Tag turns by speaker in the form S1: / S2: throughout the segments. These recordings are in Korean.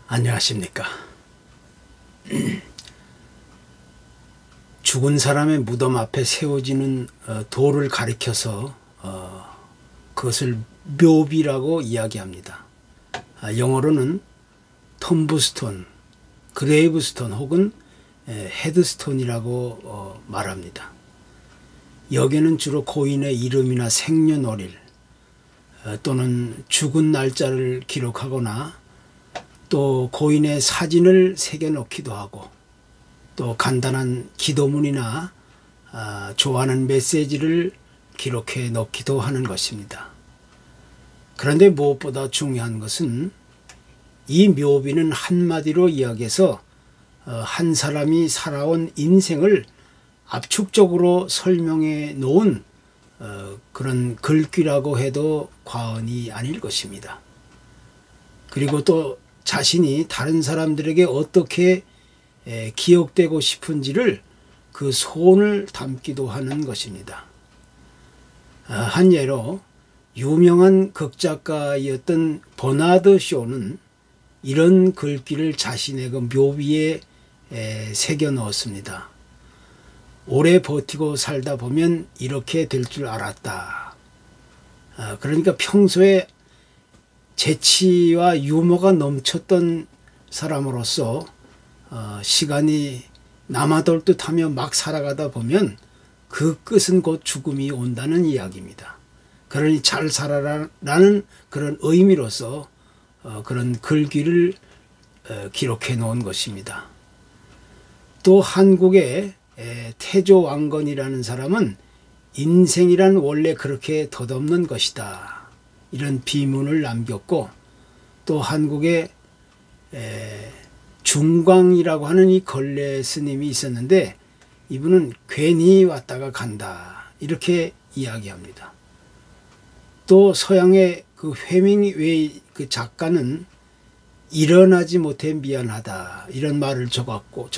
S1: 안녕하십니까. 죽은 사람의 무덤 앞에 세워지는 돌을 가리켜서 그것을 묘비라고 이야기합니다. 영어로는 톰브스톤, 그레이브스톤 혹은 헤드스톤이라고 말합니다. 여기는 주로 고인의 이름이나 생년월일 또는 죽은 날짜를 기록하거나 또 고인의 사진을 새겨놓기도 하고 또 간단한 기도문이나 좋아하는 메시지를 기록해 놓기도 하는 것입니다. 그런데 무엇보다 중요한 것은 이 묘비는 한마디로 이야기해서 한 사람이 살아온 인생을 압축적으로 설명해 놓은 그런 글귀라고 해도 과언이 아닐 것입니다. 그리고 또 자신이 다른 사람들에게 어떻게 기억되고 싶은지를 그 소원을 담기도 하는 것입니다. 한 예로 유명한 극작가였던 버나드 쇼는 이런 글귀를 자신의 그 묘비에 새겨 넣었습니다. 오래 버티고 살다 보면 이렇게 될 줄 알았다. 그러니까 평소에 재치와 유머가 넘쳤던 사람으로서 시간이 남아돌 듯하며 막 살아가다 보면 그 끝은 곧 죽음이 온다는 이야기입니다. 그러니 잘 살아라라는 그런 의미로서 그런 글귀를 기록해 놓은 것입니다. 또 한국의 태조 왕건이라는 사람은 인생이란 원래 그렇게 덧없는 것이다. 이런 비문을 남겼고 또 한국에 중광이라고 하는 이 걸레 스님이 있었는데 이분은 괜히 왔다가 간다 이렇게 이야기합니다. 또 서양의 그 해밍웨이 그 작가는 일어나지 못해 미안하다 이런 말을 적었고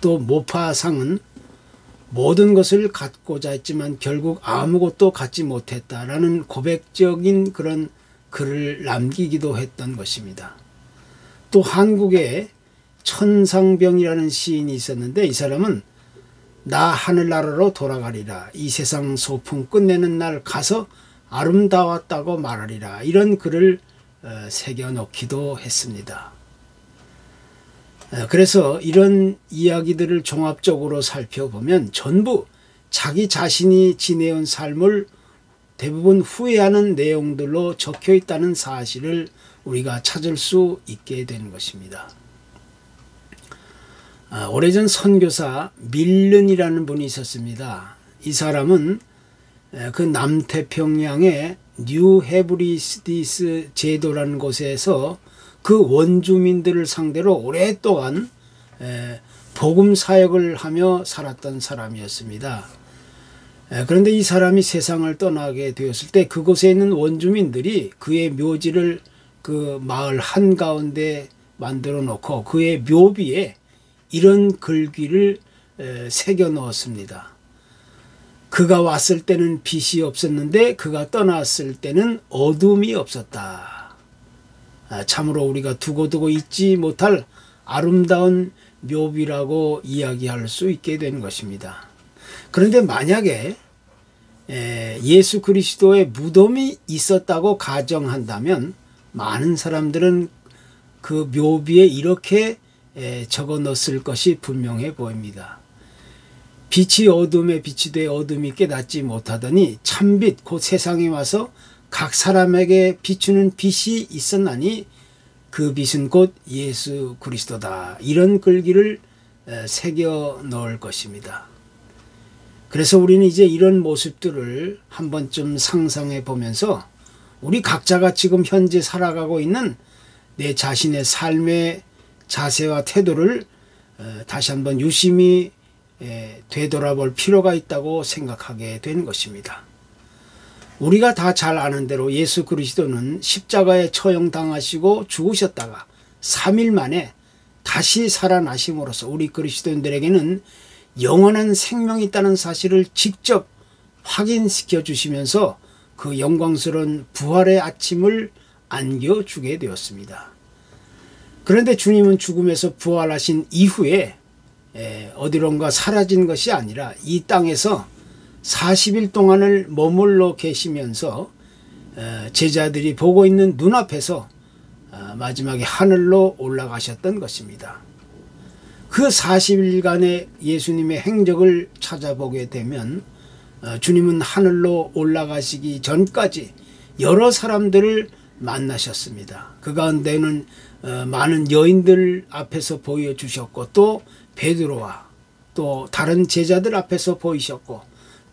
S1: 또 모파상은 모든 것을 갖고자 했지만 결국 아무것도 갖지 못했다라는 고백적인 그런 글을 남기기도 했던 것입니다. 또 한국에 천상병이라는 시인이 있었는데 이 사람은 나 하늘나라로 돌아가리라 이 세상 소풍 끝내는 날 가서 아름다웠다고 말하리라 이런 글을 새겨놓기도 했습니다. 그래서 이런 이야기들을 종합적으로 살펴보면 전부 자기 자신이 지내온 삶을 대부분 후회하는 내용들로 적혀 있다는 사실을 우리가 찾을 수 있게 되는 것입니다. 오래전 선교사 밀른이라는 분이 있었습니다. 이 사람은 그 남태평양의 뉴 헤브리스디스 제도라는 곳에서 그 원주민들을 상대로 오랫동안 복음 사역을 하며 살았던 사람이었습니다. 그런데 이 사람이 세상을 떠나게 되었을 때 그곳에 있는 원주민들이 그의 묘지를 그 마을 한가운데 만들어 놓고 그의 묘비에 이런 글귀를 새겨 넣었습니다. 그가 왔을 때는 빛이 없었는데 그가 떠났을 때는 어둠이 없었다. 참으로 우리가 두고두고 잊지 못할 아름다운 묘비라고 이야기할 수 있게 되는 것입니다. 그런데 만약에 예수 그리스도의 무덤이 있었다고 가정한다면 많은 사람들은 그 묘비에 이렇게 적어 넣었을 것이 분명해 보입니다. 빛이 어둠에 빛이 돼 어둠이 깨닫지 못하더니 참빛 곧 세상에 와서 각 사람에게 비추는 빛이 있었나니 그 빛은 곧 예수 그리스도다. 이런 글귀를 새겨 넣을 것입니다. 그래서 우리는 이제 이런 모습들을 한 번쯤 상상해 보면서 우리 각자가 지금 현재 살아가고 있는 내 자신의 삶의 자세와 태도를 다시 한번 유심히 되돌아볼 필요가 있다고 생각하게 되는 것입니다. 우리가 다 잘 아는 대로 예수 그리스도는 십자가에 처형당하시고 죽으셨다가 3일 만에 다시 살아나심으로써 우리 그리스도인들에게는 영원한 생명이 있다는 사실을 직접 확인시켜 주시면서 그 영광스러운 부활의 아침을 안겨주게 되었습니다. 그런데 주님은 죽음에서 부활하신 이후에 어디론가 사라진 것이 아니라 이 땅에서 40일 동안을 머물러 계시면서 제자들이 보고 있는 눈앞에서 마지막에 하늘로 올라가셨던 것입니다. 그 40일간의 예수님의 행적을 찾아보게 되면 주님은 하늘로 올라가시기 전까지 여러 사람들을 만나셨습니다. 그 가운데는 많은 여인들 앞에서 보여주셨고, 또 베드로와 또 다른 제자들 앞에서 보이셨고,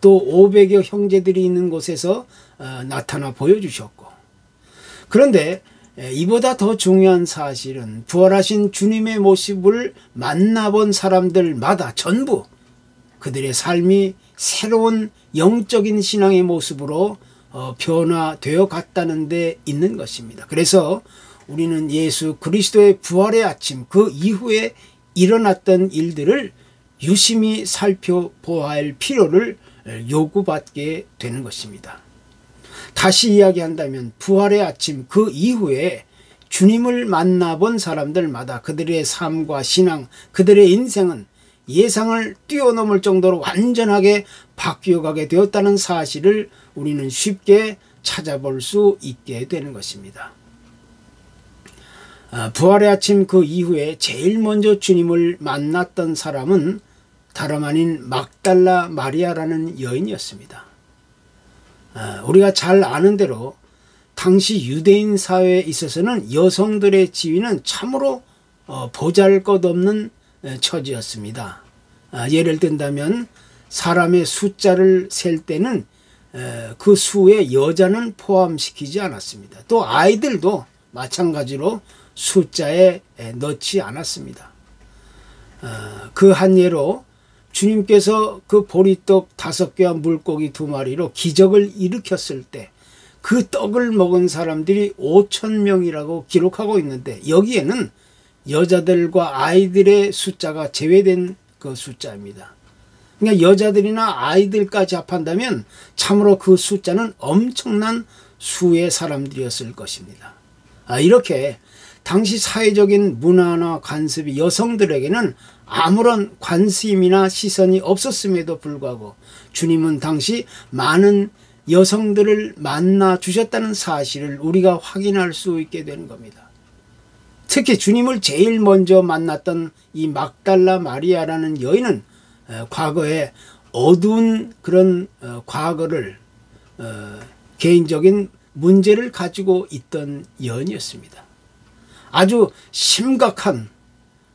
S1: 또 500여 형제들이 있는 곳에서 나타나 보여주셨고, 그런데 이보다 더 중요한 사실은 부활하신 주님의 모습을 만나본 사람들마다 전부 그들의 삶이 새로운 영적인 신앙의 모습으로 변화되어 갔다는 데 있는 것입니다. 그래서 우리는 예수 그리스도의 부활의 아침, 그 이후에 일어났던 일들을 유심히 살펴보아야 할 필요를 요구받게 되는 것입니다. 다시 이야기한다면 부활의 아침 그 이후에 주님을 만나본 사람들마다 그들의 삶과 신앙, 그들의 인생은 예상을 뛰어넘을 정도로 완전하게 바뀌어가게 되었다는 사실을 우리는 쉽게 찾아볼 수 있게 되는 것입니다. 부활의 아침 그 이후에 제일 먼저 주님을 만났던 사람은 다름 아닌 막달라 마리아라는 여인이었습니다. 우리가 잘 아는 대로 당시 유대인 사회에 있어서는 여성들의 지위는 참으로 보잘것없는 처지였습니다. 예를 든다면 사람의 숫자를 셀 때는 그 수에 여자는 포함시키지 않았습니다. 또 아이들도 마찬가지로 숫자에 넣지 않았습니다. 그 한 예로 주님께서 그 보리떡 5개와 물고기 2마리로 기적을 일으켰을 때 그 떡을 먹은 사람들이 5,000명이라고 기록하고 있는데, 여기에는 여자들과 아이들의 숫자가 제외된 그 숫자입니다. 그러니까 여자들이나 아이들까지 합한다면 참으로 그 숫자는 엄청난 수의 사람들이었을 것입니다. 이렇게 당시 사회적인 문화나 관습이 여성들에게는 아무런 관심이나 시선이 없었음에도 불구하고 주님은 당시 많은 여성들을 만나 주셨다는 사실을 우리가 확인할 수 있게 되는 겁니다. 특히 주님을 제일 먼저 만났던 이 막달라 마리아라는 여인은 과거에 어두운 그런 과거를, 개인적인 문제를 가지고 있던 여인이었습니다. 아주 심각한,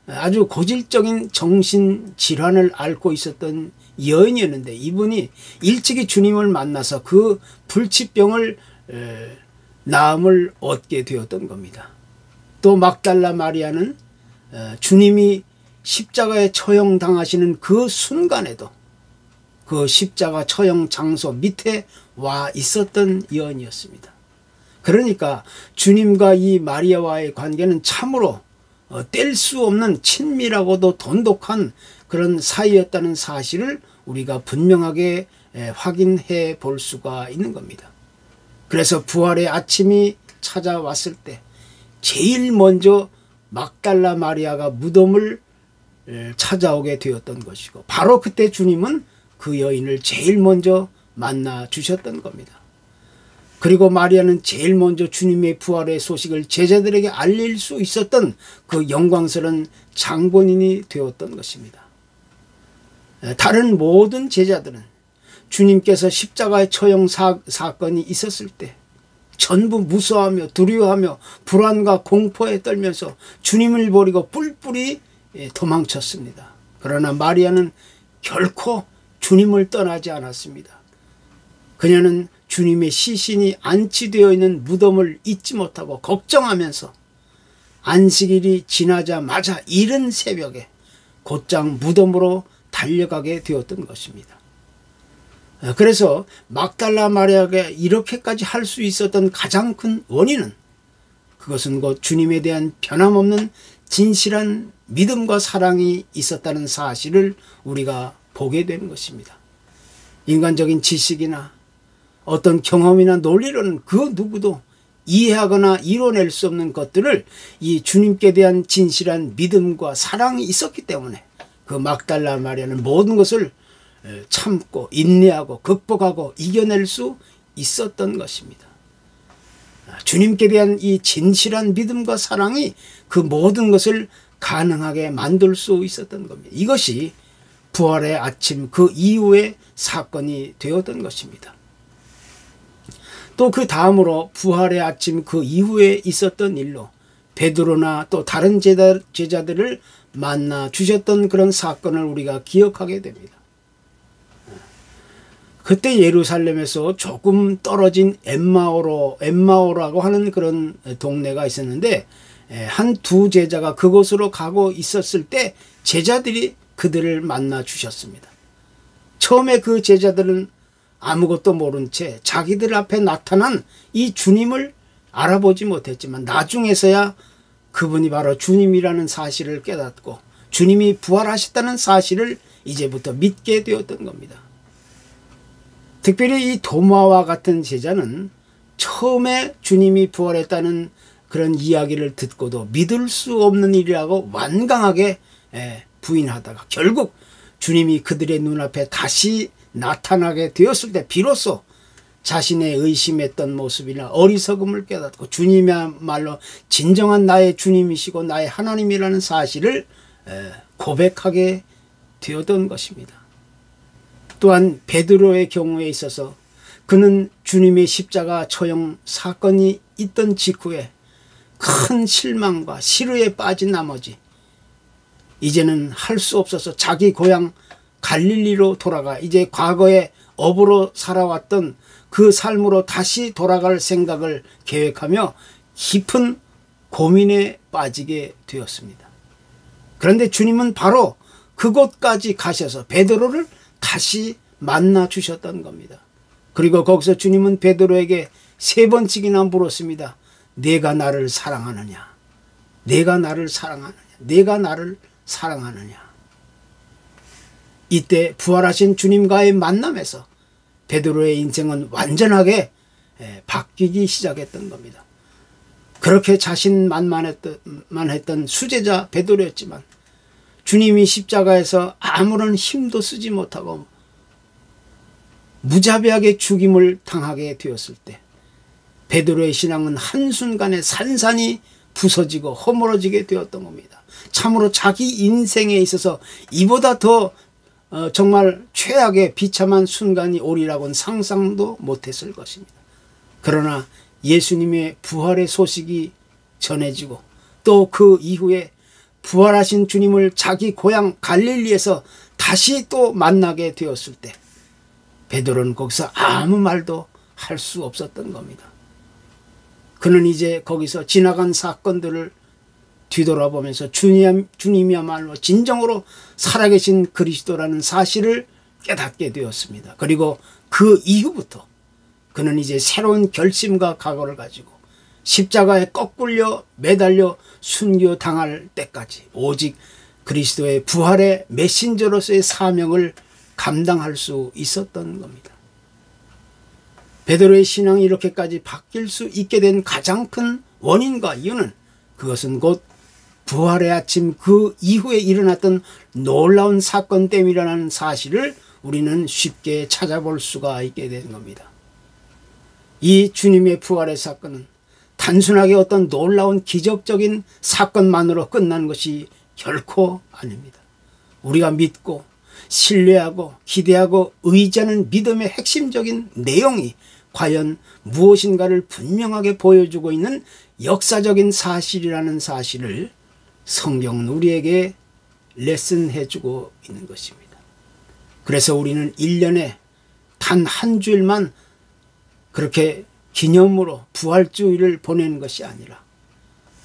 S1: 아주 고질적인 정신질환을 앓고 있었던 여인이었는데, 이분이 일찍이 주님을 만나서 그 불치병을 나음을 얻게 되었던 겁니다. 또 막달라 마리아는 주님이 십자가에 처형당하시는 그 순간에도 그 십자가 처형 장소 밑에 와 있었던 여인이었습니다. 그러니까 주님과 이 마리아와의 관계는 참으로 뗄 수 없는 친밀하고도 돈독한 그런 사이였다는 사실을 우리가 분명하게 확인해 볼 수가 있는 겁니다. 그래서 부활의 아침이 찾아왔을 때 제일 먼저 막달라 마리아가 무덤을 찾아오게 되었던 것이고, 바로 그때 주님은 그 여인을 제일 먼저 만나 주셨던 겁니다. 그리고 마리아는 제일 먼저 주님의 부활의 소식을 제자들에게 알릴 수 있었던 그 영광스러운 장본인이 되었던 것입니다. 다른 모든 제자들은 주님께서 십자가의 처형 사건이 있었을 때 전부 무서워하며 두려워하며 불안과 공포에 떨면서 주님을 버리고 뿔뿔이 도망쳤습니다. 그러나 마리아는 결코 주님을 떠나지 않았습니다. 그녀는 주님의 시신이 안치되어 있는 무덤을 잊지 못하고 걱정하면서 안식일이 지나자마자 이른 새벽에 곧장 무덤으로 달려가게 되었던 것입니다. 그래서 막달라 마리아가 이렇게까지 할 수 있었던 가장 큰 원인은, 그것은 곧 주님에 대한 변함없는 진실한 믿음과 사랑이 있었다는 사실을 우리가 보게 되는 것입니다. 인간적인 지식이나 어떤 경험이나 논리로는 그 누구도 이해하거나 이뤄낼 수 없는 것들을 이 주님께 대한 진실한 믿음과 사랑이 있었기 때문에 그 막달라 마리아는 모든 것을 참고 인내하고 극복하고 이겨낼 수 있었던 것입니다. 주님께 대한 이 진실한 믿음과 사랑이 그 모든 것을 가능하게 만들 수 있었던 겁니다. 이것이 부활의 아침 그 이후의 사건이 되었던 것입니다. 또 그 다음으로 부활의 아침 그 이후에 있었던 일로 베드로나 또 다른 제자들을 만나 주셨던 그런 사건을 우리가 기억하게 됩니다. 그때 예루살렘에서 조금 떨어진 엠마오라고 하는 그런 동네가 있었는데 한 두 제자가 그곳으로 가고 있었을 때 제자들이 그들을 만나 주셨습니다. 처음에 그 제자들은 아무것도 모른 채 자기들 앞에 나타난 이 주님을 알아보지 못했지만 나중에서야 그분이 바로 주님이라는 사실을 깨닫고 주님이 부활하셨다는 사실을 이제부터 믿게 되었던 겁니다. 특별히 이 도마와 같은 제자는 처음에 주님이 부활했다는 그런 이야기를 듣고도 믿을 수 없는 일이라고 완강하게 부인하다가 결국 주님이 그들의 눈앞에 다시 나타나게 되었을 때 비로소 자신의 의심했던 모습이나 어리석음을 깨닫고 주님이야말로 진정한 나의 주님이시고 나의 하나님이라는 사실을 고백하게 되었던 것입니다. 또한 베드로의 경우에 있어서 그는 주님의 십자가 처형 사건이 있던 직후에 큰 실망과 시루에 빠진 나머지 이제는 할 수 없어서 자기 고향 갈릴리로 돌아가 이제 과거에 어부로 살아왔던 그 삶으로 다시 돌아갈 생각을 계획하며 깊은 고민에 빠지게 되었습니다. 그런데 주님은 바로 그곳까지 가셔서 베드로를 다시 만나 주셨던 겁니다. 그리고 거기서 주님은 베드로에게 3번씩이나 물었습니다. 내가 나를 사랑하느냐? 내가 나를 사랑하느냐? 내가 나를 사랑하느냐? 이때 부활하신 주님과의 만남에서 베드로의 인생은 완전하게 바뀌기 시작했던 겁니다. 그렇게 자신만만했던 수제자 베드로였지만 주님이 십자가에서 아무런 힘도 쓰지 못하고 무자비하게 죽임을 당하게 되었을 때 베드로의 신앙은 한순간에 산산이 부서지고 허물어지게 되었던 겁니다. 참으로 자기 인생에 있어서 이보다 더 정말 최악의 비참한 순간이 오리라고는 상상도 못했을 것입니다. 그러나 예수님의 부활의 소식이 전해지고 또 그 이후에 부활하신 주님을 자기 고향 갈릴리에서 다시 또 만나게 되었을 때 베드로는 거기서 아무 말도 할 수 없었던 겁니다. 그는 이제 거기서 지나간 사건들을 뒤돌아보면서 주님이야말로 진정으로 살아계신 그리스도라는 사실을 깨닫게 되었습니다. 그리고 그 이후부터 그는 이제 새로운 결심과 각오를 가지고 십자가에 거꾸려 매달려 순교당할 때까지 오직 그리스도의 부활의 메신저로서의 사명을 감당할 수 있었던 겁니다. 베드로의 신앙이 이렇게까지 바뀔 수 있게 된 가장 큰 원인과 이유는 그것은 곧 부활의 아침 그 이후에 일어났던 놀라운 사건 때문이라는 사실을 우리는 쉽게 찾아볼 수가 있게 된 겁니다. 이 주님의 부활의 사건은 단순하게 어떤 놀라운 기적적인 사건만으로 끝난 것이 결코 아닙니다. 우리가 믿고 신뢰하고 기대하고 의지하는 믿음의 핵심적인 내용이 과연 무엇인가를 분명하게 보여주고 있는 역사적인 사실이라는 사실을 성경은 우리에게 레슨해주고 있는 것입니다. 그래서 우리는 1년에 단 한 주일만 그렇게 기념으로 부활주의를 보내는 것이 아니라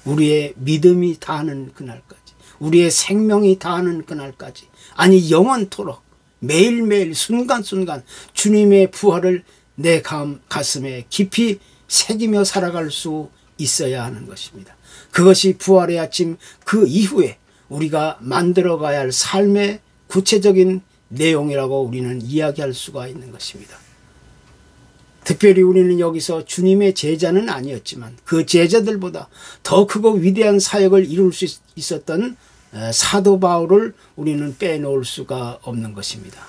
S1: 우리의 믿음이 다하는 그날까지, 우리의 생명이 다하는 그날까지, 아니 영원토록 매일매일 순간순간 주님의 부활을 내 가슴에 깊이 새기며 살아갈 수 있어야 하는 것입니다. 그것이 부활의 아침 그 이후에 우리가 만들어가야 할 삶의 구체적인 내용이라고 우리는 이야기할 수가 있는 것입니다. 특별히 우리는 여기서 주님의 제자는 아니었지만 그 제자들보다 더 크고 위대한 사역을 이룰 수 있었던 사도 바울을 우리는 빼놓을 수가 없는 것입니다.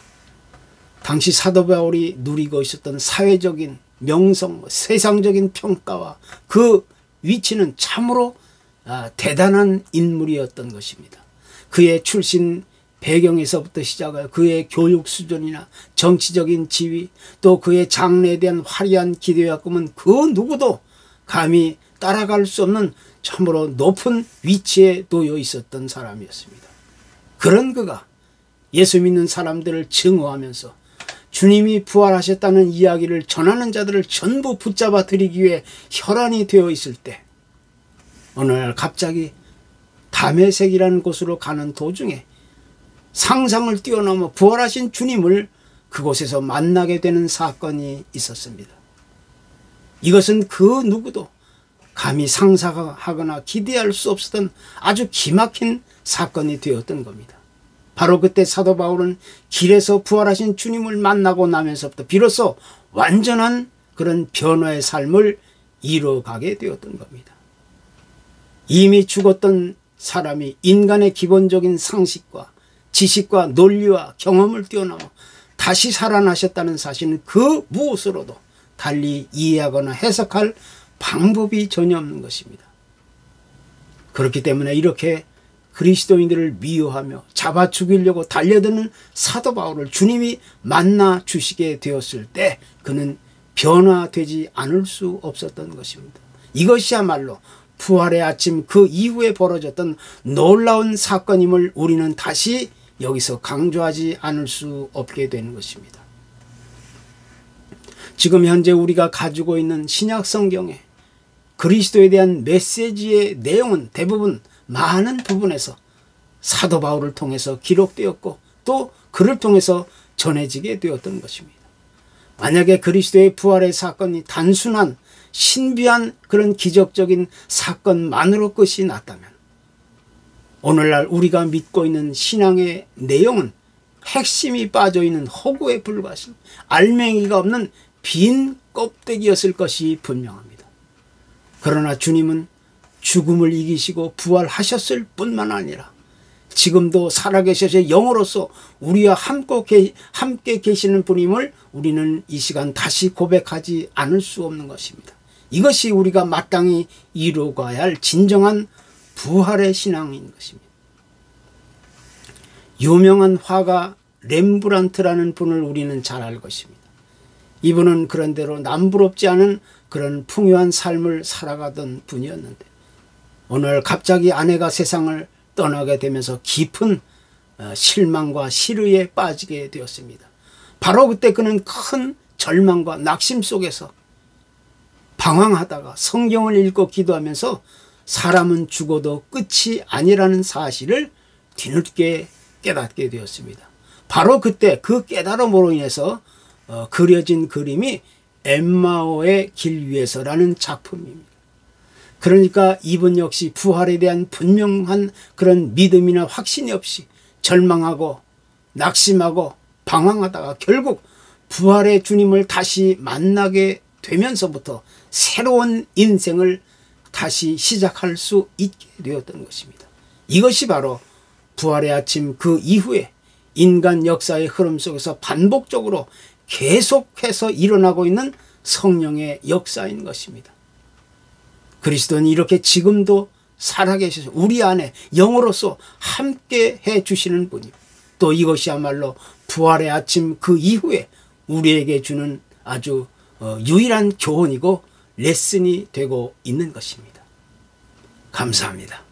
S1: 당시 사도 바울이 누리고 있었던 사회적인 명성, 세상적인 평가와 그 위치는 참으로 대단한 인물이었던 것입니다. 그의 출신 배경에서부터 시작하여 그의 교육 수준이나 정치적인 지위, 또 그의 장래에 대한 화려한 기대와 꿈은 그 누구도 감히 따라갈 수 없는 참으로 높은 위치에 놓여 있었던 사람이었습니다. 그런 그가 예수 믿는 사람들을 증오하면서 주님이 부활하셨다는 이야기를 전하는 자들을 전부 붙잡아 들이기 위해 혈안이 되어 있을 때 어느 날 갑자기 다메섹이라는 곳으로 가는 도중에 상상을 뛰어넘어 부활하신 주님을 그곳에서 만나게 되는 사건이 있었습니다. 이것은 그 누구도 감히 상상하거나 기대할 수 없었던 아주 기막힌 사건이 되었던 겁니다. 바로 그때 사도 바울은 길에서 부활하신 주님을 만나고 나면서부터 비로소 완전한 그런 변화의 삶을 이루어가게 되었던 겁니다. 이미 죽었던 사람이 인간의 기본적인 상식과 지식과 논리와 경험을 뛰어넘어 다시 살아나셨다는 사실은 그 무엇으로도 달리 이해하거나 해석할 방법이 전혀 없는 것입니다. 그렇기 때문에 이렇게 그리스도인들을 미워하며 잡아 죽이려고 달려드는 사도 바울을 주님이 만나 주시게 되었을 때 그는 변화되지 않을 수 없었던 것입니다. 이것이야말로 부활의 아침 그 이후에 벌어졌던 놀라운 사건임을 우리는 다시 여기서 강조하지 않을 수 없게 되는 것입니다. 지금 현재 우리가 가지고 있는 신약 성경에 그리스도에 대한 메시지의 내용은 대부분 많은 부분에서 사도 바울을 통해서 기록되었고 또 그를 통해서 전해지게 되었던 것입니다. 만약에 그리스도의 부활의 사건이 단순한 신비한 그런 기적적인 사건만으로 끝이 났다면 오늘날 우리가 믿고 있는 신앙의 내용은 핵심이 빠져있는 허구에 불과하신 알맹이가 없는 빈 껍데기였을 것이 분명합니다. 그러나 주님은 죽음을 이기시고 부활하셨을 뿐만 아니라 지금도 살아계셔서 영으로서 우리와 함께 계시는 분임을 우리는 이 시간 다시 고백하지 않을 수 없는 것입니다. 이것이 우리가 마땅히 이루어가야 할 진정한 부활의 신앙인 것입니다. 유명한 화가 렘브란트라는 분을 우리는 잘 알 것입니다. 이분은 그런대로 남부럽지 않은 그런 풍요한 삶을 살아가던 분이었는데 오늘 갑자기 아내가 세상을 떠나게 되면서 깊은 실망과 시루에 빠지게 되었습니다. 바로 그때 그는 큰 절망과 낙심 속에서 방황하다가 성경을 읽고 기도하면서 사람은 죽어도 끝이 아니라는 사실을 뒤늦게 깨닫게 되었습니다. 바로 그때 그 깨달음으로 인해서 그려진 그림이 엠마오의 길 위에서라는 작품입니다. 그러니까 이분 역시 부활에 대한 분명한 그런 믿음이나 확신이 없이 절망하고 낙심하고 방황하다가 결국 부활의 주님을 다시 만나게 되면서부터 새로운 인생을 다시 시작할 수 있게 되었던 것입니다. 이것이 바로 부활의 아침 그 이후에 인간 역사의 흐름 속에서 반복적으로 계속해서 일어나고 있는 성령의 역사인 것입니다. 그리스도는 이렇게 지금도 살아계셔서 우리 안에 영으로서 함께 해주시는 분이요. 또 이것이야말로 부활의 아침 그 이후에 우리에게 주는 아주 유일한 교훈이고 레슨이 되고 있는 것입니다. 감사합니다.